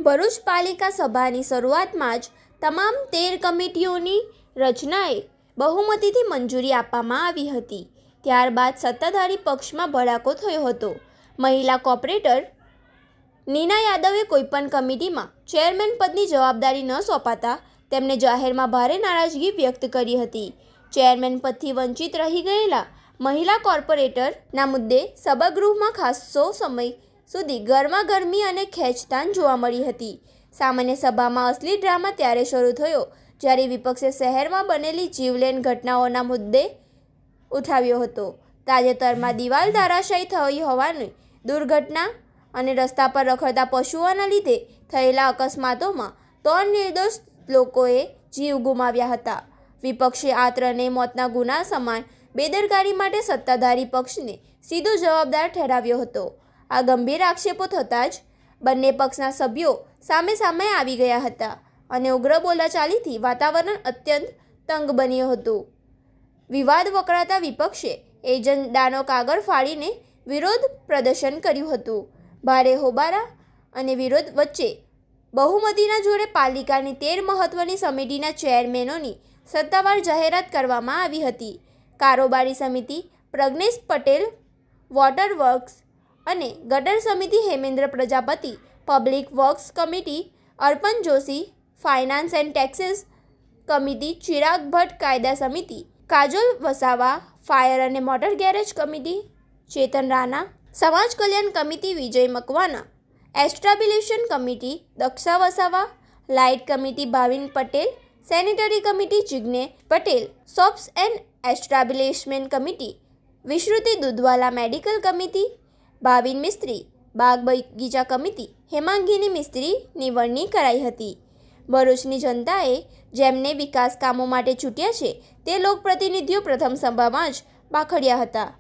ભરૂચ પાલિકા સભાની શરૂઆતમાં જ તમામ 13 કમિટીઓની રચનાએ બહુમતીથી મંજૂરી આપવામાં આવી હતી। ત્યારબાદ સત્તાધારી પક્ષમાં ભડાકો થયો હતો। મહિલા કોર્પોરેટર નીના યાદવે કોઈપણ કમિટીમાં ચેરમેન પદની જવાબદારી ન સોંપાતા તેમને જાહેરમાં ભારે નારાજગી વ્યક્ત કરી હતી। ચેરમેન પદથી વંચિત રહી ગયેલા મહિલા કોર્પોરેટરના મુદ્દે સભાગૃહમાં ખાસો સમય સુધી ગરમાગરમી અને ખેંચતાણ જોવા મળી હતી। સામાન્ય સભામાં અસલી ડ્રામા ત્યારે શરૂ થયો જ્યારે વિપક્ષે શહેરમાં બનેલી જીવલેણ ઘટનાઓના મુદ્દે ઉઠાવ્યો હતો। તાજેતરમાં દિવાલ ધરાશાયી થઈ હોવાની દુર્ઘટના અને રસ્તા પર રખડતા પશુઓના લીધે થયેલા અકસ્માતોમાં 3 નિર્દોષ લોકોએ જીવ ગુમાવ્યા હતા। વિપક્ષે આ ત્રણેય મોતના ગુના સમાન બેદરકારી માટે સત્તાધારી પક્ષને સીધો જવાબદાર ઠેરાવ્યો હતો। આ ગંભીર આક્ષેપો થતાં જ બંને પક્ષના સભ્યો સામે સામે આવી ગયા હતા અને ઉગ્ર બોલાચાલીથી વાતાવરણ અત્યંત તંગ બન્યું હતું। વિવાદ વકરાતા વિપક્ષે એજન્ડાનો કાગળ ફાડીને વિરોધ પ્રદર્શન કર્યું હતું। ભારે હોબાળા અને વિરોધ વચ્ચે બહુમતીના જોડે પાલિકાની 13 મહત્વની સમિતિના ચેરમેનોની સત્તાવાર જાહેરાત કરવામાં આવી હતી। કારોબારી સમિતિ પ્રજ્ઞેશ પટેલ, વોટર વર્ક્સ અને ગટર સમિતિ Hemendra Prajapati, public works committee Arpan Joshi, finance and taxes committee Chirag Bhatt, કાયદા સમિતિ કાજોલ વસાવા, ફાયર અને motor garage committee Chetan Rana, સમાજ કલ્યાણ committee Vijay Makwana, establishment committee Daksha Vasava, light committee Bhavin Patel, sanitary committee Jignesh Patel, shops and establishment committee Vishruti Dudhwala, medical committee Bhavin Mistry, બાગ બગીચા કમિટી હેમાંગીની મિસ્ત્રીની વરણી કરાઈ હતી। ભરૂચની જનતાએ જેમને વિકાસ કામો માટે ચૂંટ્યા છે તે લોકપ્રતિનિધિઓ પ્રથમ સભામાં જ બાખડ્યા હતા।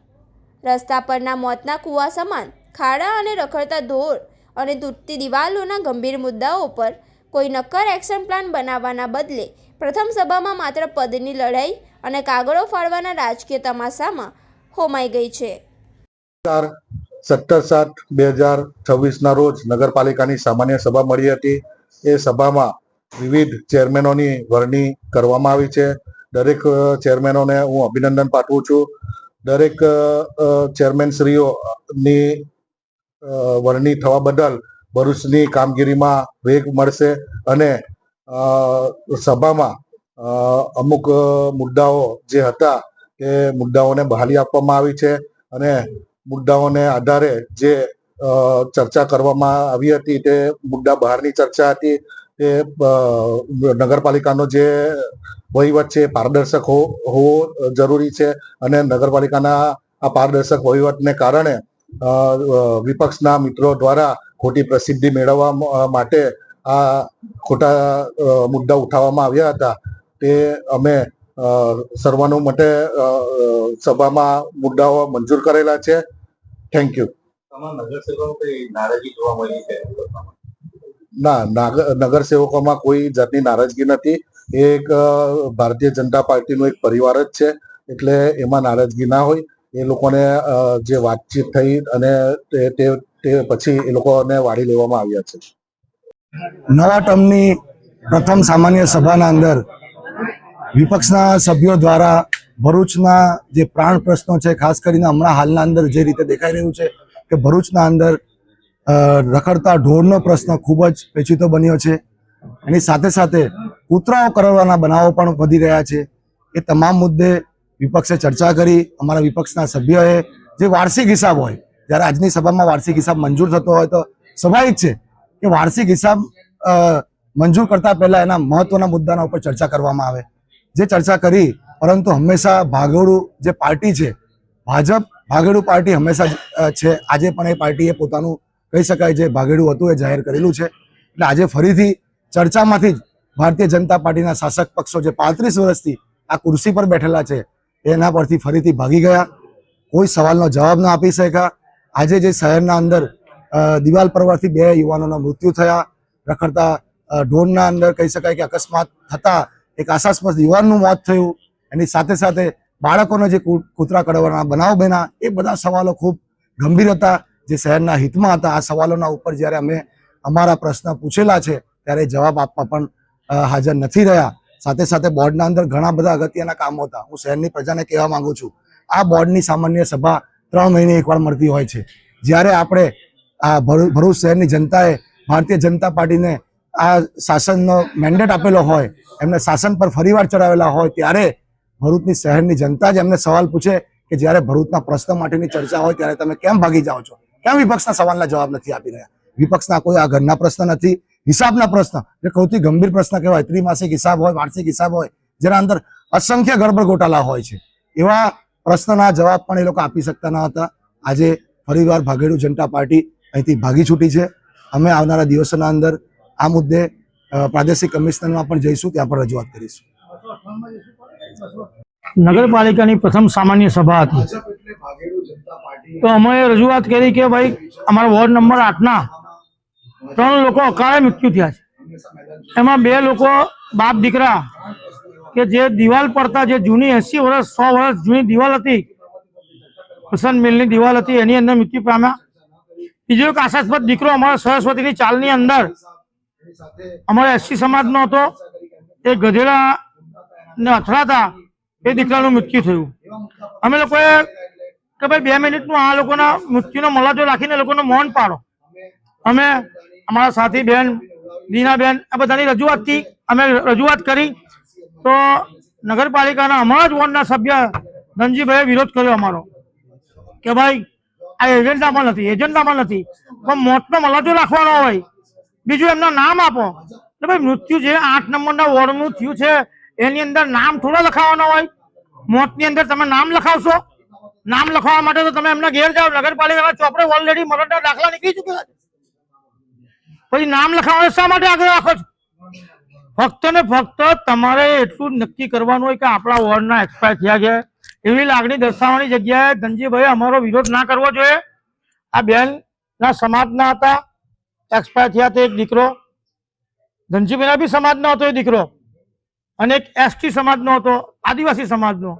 રસ્તા પરના મોતના કૂવા સમાન ખાડા અને રખડતા ઢોર અને તૂટતી દિવાલોના ગંભીર મુદ્દાઓ પર કોઈ નક્કર એક્શન પ્લાન બનાવવાના બદલે પ્રથમ સભામાં માત્ર પદની લડાઈ અને કાગળો ફાડવાના રાજકીય તમાશામાં હોમાઈ ગઈ છે। 17/7/2026 રોજ નગરપાલિકાની સામાન્ય સભા મળી હતી। એ સભામાં વિવિધ ચેરમેનોની વરણી કરવામાં આવી છે। દરેક ચેરમેનોને હું અભિનંદન પાઠવું છું। દરેક ચેરમેનશ્રીઓની વરણી થવા બદલ ભરૂચની કામગીરીમાં વેગ મળશે અને સભામાં અમુક મુદ્દાઓ જે હતા તે મુદ્દાઓને બહાલી આપવામાં આવી છે અને મુદ્દાઓને આધારે જે ચર્ચા કરવામાં આવી હતી તે મુદ્દા બહારની ચર્ચા હતી। તે નગરપાલિકાનો જે વહીવટ છે પારદર્શક હોવો જરૂરી છે અને નગરપાલિકાના આ પારદર્શક વહીવટને કારણે વિપક્ષના મિત્રો દ્વારા ખોટી પ્રસિદ્ધિ મેળવવા માટે આ ખોટા મુદ્દા ઉઠાવવામાં આવ્યા હતા। તે અમે સર્વાનુમતે સભામાં મુદ્દાઓ મંજૂર કરેલા છે। Thank you. ના, નગરસેવકોમાં કોઈ જાતની નારાજગી નથી। એક ભારતીય જનતા પાર્ટીનો એક પરિવાર જ છે એટલે એમાં નારાજગી ના હોય। એ લોકોને જે વાતચીત થઈ અને તે પછી એ લોકોને વાળી લેવામાં આવ્યા છે। નવા ટર્મની પ્રથમ સામાન્ય સભાના અંદર વિપક્ષના સભ્યો દ્વારા ભરૂચના જે પ્રાણ પ્રશ્નો છે, ખાસ કરીને હમણાં હાલના અંદર જે રીતે દેખાઈ રહ્યું છે કે ભરૂચના અંદર રખડતા ઢોરનો પ્રશ્ન ખૂબ જ પેચીતો બન્યો છે। એની સાથે સાથે કૂતરાઓ કરડવાના બનાવો પણ વધી રહ્યા છે। એ તમામ મુદ્દે વિપક્ષે ચર્ચા કરી। અમારા વિપક્ષના સભ્યોએ જે વાર્ષિક હિસાબ હોય, જ્યારે આજની સભામાં વાર્ષિક હિસાબ મંજૂર થતો હોય તો સ્વાભાવિક છે કે વાર્ષિક હિસાબ મંજૂર કરતા પહેલા એના મહત્વના મુદ્દાના ઉપર ચર્ચા કરવામાં આવે। જે ચર્ચા કરી, પરંતુ હંમેશા ભાગેડુ જે પાર્ટી છે ભાજપ, ભાગેડુ પાર્ટી હંમેશા છે। આજે પણ એ પાર્ટીએ પોતાનું કહી શકાય જે ભાગેડુ હતું એ જાહેર કરેલું છે। એટલે આજે ફરીથી ચર્ચામાંથી જ ભારતીય જનતા પાર્ટીના શાસક પક્ષો જે 35 વર્ષથી આ ખુરશી પર બેઠેલા છે એના પરથી ફરીથી ભાગી ગયા। કોઈ સવાલનો જવાબ ન આપી શક્યા। આજે જે શહેરના અંદર દિવાલ પરવારથી 2 યુવાનોના મૃત્યુ થયા, રખડતા ઢોરના અંદર કહી શકાય કે અકસ્માત થતા એક આશાસ્પદ યુવાનનું મોત થયું। એની સાથે સાથે બાળકોને જે કૂતરા કરડવાના બનાવ બન્યા, એ બધા સવાલો ખૂબ ગંભીર હતા, જે શહેરના હિતમાં હતા। આ સવાલોના ઉપર જ્યારે અમે અમારા પ્રશ્ન પૂછેલા છે ત્યારે જવાબ આપવા પણ હાજર નથી રહ્યા. સાથે સાથે બોર્ડના અંદર ઘણા બધા અગત્યના કામો હતા. હું શહેરની પ્રજાને કહેવા માંગુ છું, આ બોર્ડની સામાન્ય સભા 3 મહિને એકવાર મળતી હોય છે. જ્યારે આપણે આ ભરૂચ શહેરની જનતાએ ભારતીય જનતા પાર્ટીને આ શાસનનો મેન્ડેટ આપેલો હોય, એમને શાસન પર ફરીવાર ચડાવેલા હોય, ત્યારે ભરૂચની શહેરની જનતા જ એમને સવાલ પૂછે કે જ્યારે ભરૂચના પ્રશ્ન માટેની ચર્ચા હોય ત્યારે તમે કેમ ભાગી જાઓ છો, કેમ વિપક્ષના સવાલના જવાબ નથી આપી રહ્યા? વિપક્ષના કોઈ આ ઘરના પ્રશ્ન નથી, હિસાબના પ્રશ્ન, જે સૌથી ગંભીર પ્રશ્ન કહેવાય, ત્રિમાસિક હિસાબ હોય, વાર્ષિક હિસાબ હોય, જેના અંદર અસંખ્ય ગડબડ ગોટાળા હોય છે, એવા પ્રશ્નના જવાબ પણ એ લોકો આપી શકતા ન હતા. આજે ફરીવાર ભાગેડુ જનતા પાર્ટી અહીંથી ભાગી છૂટી છે. અમે આવનારા દિવસોના અંદર આ મુદ્દે પ્રાદેશિક કમિશનરમાં પણ જઈશું, ત્યાં પણ રજૂઆત કરીશું. નગરપાલિકાની પ્રથમ સામાન્ય સભા હતી તો અમે રજૂઆત કરી કે ભાઈ અમારા વોર્ડ નંબર 8ના 3 લોકો અકાળે મૃત્યુ થયા છે. એમાં 2 લોકો બાપ દીકરા કે જે દિવાલ પડતા, જે જૂની 80 વર્ષ 100 વર્ષ જૂની દિવાલ હતી, વસંત મિલની દિવાલ હતી, એની અંદર મૃત્યુ પામ્યા. બીજો એક આશાસ્પદ દીકરો અમારા સરસ્વતીની ચાલની અંદર અમારા એસસી સમાજનો હતો, એ ગધેડા ને અથડાતા એ દીકરાનું મૃત્યુ થયું. અમે લોકોએ કે ભાઈ 2 મિનિટનું આ લોકોના મૃત્યુનો મલાજો રાખીને લોકોનું મૌન પાડો. અમે અમારા સાથી બેન દીનાબેન આ બધાની રજૂઆતથી અમે રજૂઆત કરી તો નગરપાલિકાના અમારા જ વોર્ડના સભ્ય ધનજીભાઈએ વિરોધ કર્યો અમારો કે ભાઈ આ એજન્ડામાં નથી, પણ મોતનો મલાજો રાખવાનો હોય, બીજું એમના નામ આપો. એટલે ભાઈ મૃત્યુ જે 8 નંબરના વોર્ડનું થયું છે એની અંદર નામ થોડા લખાવાના હોય? મોતની અંદર તમે નામ લખાવશો? નામ લખાવવા માટે તો તમે એમના ઘેર જાઓ. નગરપાલિકાના ચોપડે ઓલરેડી મરણના દાખલા નીકળી ચૂકેલા છે, પછી નામ લખાવવા શા માટે આગળ રાખો છો? ફક્ત ને ફક્ત તમારે એટલું નક્કી કરવાનું હોય કે આપણા વોર્ડના એક્સપાયર થયા છે, એવી લાગણી દર્શાવવાની જગ્યાએ ધનજીભાઈ અમારો વિરોધ ના કરવો જોઈએ. આ બેનના સમાજના હતા, એક્સપાયર થયા તે એક દીકરો, ધનજીભાઈના બી સમાજનો હતો એ દીકરો, અને એક એસટી સમાજનો હતો, આદિવાસી સમાજનો.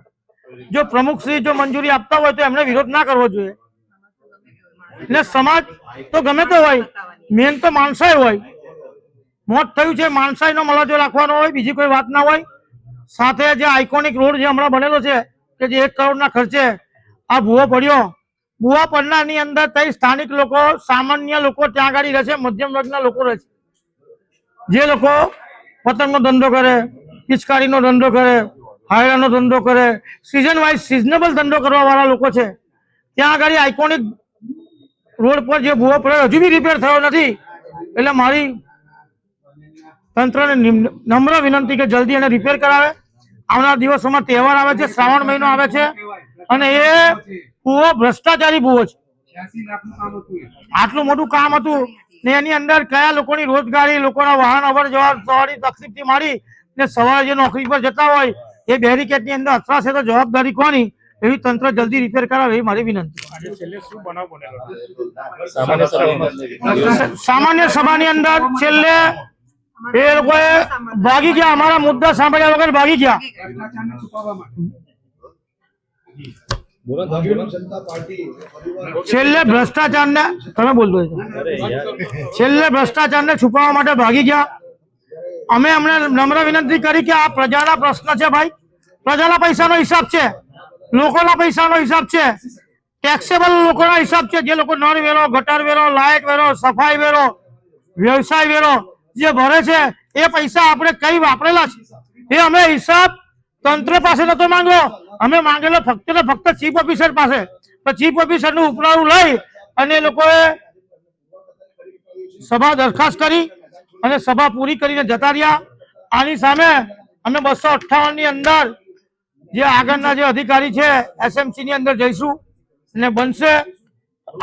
જો પ્રમુખશ્રી જો મંજૂરી આપતા હોય તો એમને વિરોધ ના કરવો જોઈએ. એટલે સમાજ તો ગમે તે હોય, મેન તો માણસાઈ હોય. મોત થયું છે, માણસાઈનો મલાજો રાખવાનો હોય, બીજી કોઈ વાત ના હોય. સાથે જે આઇકોનિક રોડ જે હમણાં બનેલો છે કે જે 1 કરોડના ખર્ચે આ ભૂવો પડ્યો, ભૂવા પડનારની અંદર તઈ સ્થાનિક લોકો, સામાન્ય લોકો ત્યાં આગળ રહે છે, મધ્યમ વર્ગના લોકો રહે છે. જે લોકો પતંગનો ધંધો કરે, પિચકારીનો ધંધો કરે, હાયરાનો ધંધો કરે, સિઝન વાઇઝ સિઝનેબલ ધંધો કરવા વાળા લોકો છે, ત્યાં આગળ આઇકોનિક રોડ પર જે ભૂવો પડ્યો હજુ બી રિપેર થયો નથી. એટલે મારી તંત્રને નમ્ર વિનંતી કે જલ્દી એને રિપેર કરાવે. આવનારા દિવસોમાં તહેવાર આવે છે, શ્રાવણ મહિનો આવે છે, અને એ ભૂવો ભ્રષ્ટાચારી ભૂવો છે. આટલું મોટું કામ હતું ને એની અંદર કયા લોકોની રોજગારી, લોકોના વાહન અવર જવર સવારી તકલીફથી માંડી ને સવારે જે નોકરી પર જતા હોય એ બેરિકેડની અંદર અથડાશે તો જવાબદારી કોની? એવી તંત્ર જલ્દી રિપેર કરાવે એવી મારી વિનંતી. સામાન્ય સભાની અંદર છેલ્લે એ લોકોએ ભાગી ગયા, અમારા મુદ્દા સાંભળ્યા વગર ભાગી ગયા. છેલ્લે ભ્રષ્ટાચારને તમે બોલતો છેલ્લે ભ્રષ્ટાચારને છુપાવવા માટે ભાગી ગયા. અમે અમને નમ્ર વિનંતી કરી કે આ પ્રજાના પ્રશ્ન છે ભાઈ, પ્રજાના પૈસાનો હિસાબ છે, લોકોના પૈસાનો હિસાબ છે, ટેક્સેબલ લોકોના હિસાબ છે. જે લોકો નળ વેરો, ગટર વેરો, લાઇટ વેરો, સફાઈ વેરો, વ્યવસાય વેરો જે ભરે છે એ પૈસા આપણે કઈ વાપરેલા છે એ અમે હિસાબ તંત્ર પાસે નતો માંગ્યો, અમે માંગેલો ફક્ત ને ફક્ત ચીફ ઓફિસર પાસે. તો ચીફ ઓફિસરનું ઉપરાળું લઈ અને એ લોકોએ સભા દરખાસ્ત કરી અને સભા પૂરી કરીને જતા રહ્યા. આની સામે અમે 258 ની અંદર જે આગળના જે અધિકારી છે એસએમસી ની અંદર જઈશું અને બનશે.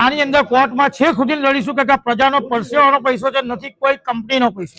આની અંદર કોર્ટમાં છેક સુધી લડીશું કે પ્રજાનો પરસેવાનો પૈસો છે, નથી કોઈ કંપનીનો પૈસો.